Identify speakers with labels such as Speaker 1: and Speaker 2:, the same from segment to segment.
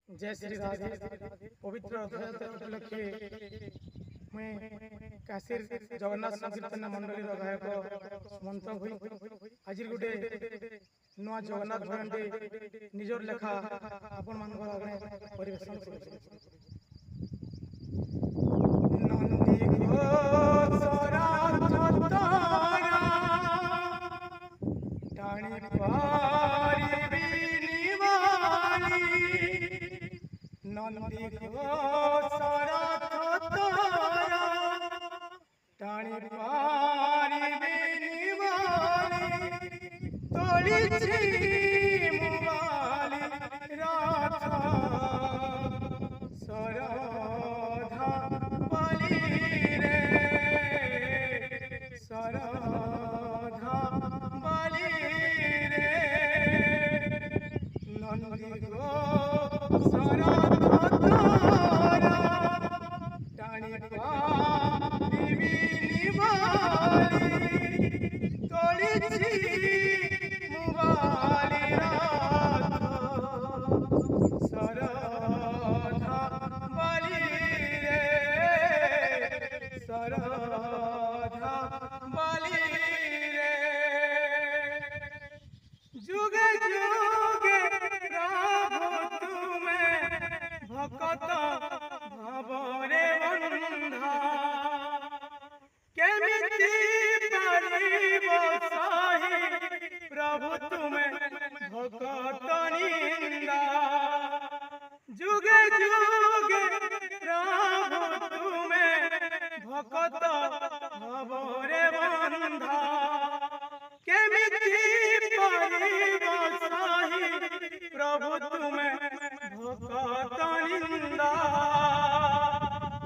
Speaker 1: जय श्री राधे पवित्र रथयात्रा उपलक्षे मुझे काशीर जगन्नाथ संकीर्तन मंडली गायक सुमंत भई आज गोटे नुआ जगन्नाथ भजन निजर लेखा आपण मान परिवेशन नंदी टाणी पारी तोली मुबाली राधा सरधा बली रे सरधा बली रे नंदी गो टाणी पारी तोली मुबाली राधा सरधा बली रे सरधा बली रे जुगे जुगे राघो तुम्हें भक्त भावरे बंधा केमिति पारिब साही प्रभु तुम्हें भक्त निंदा जुगे जुगे राघो तुम्हें भक्त भावरे बंधा केमिति पारिब साही प्रभु तुम्हें भक्त निंदा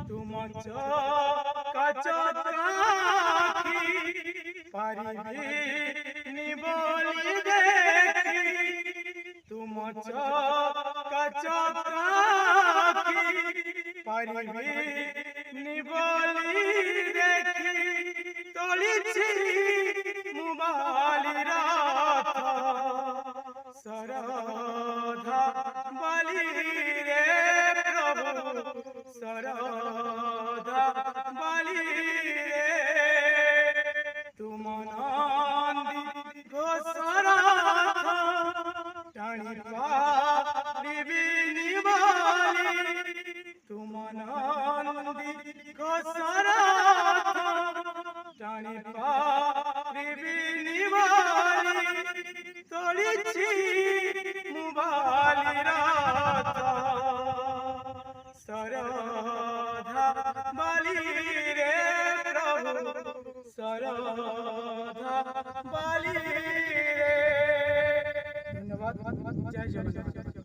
Speaker 1: तुम कचकाखी पारिबी बोली देखी तुम कचकाखी पारिबी बोली देखी तोली मुबाली राधा सरधा बली रे प्रभु सरधा बली रे तुम नंदी घोषराधा टाणी पारिबी निबाली तुम नंदी घोषराधा टाणी पारिबी निबाली तोली मुबाली राधा सरधा बली रे प्रभु सरधा बली रे। धन्यवाद। जय जगन्नाथ।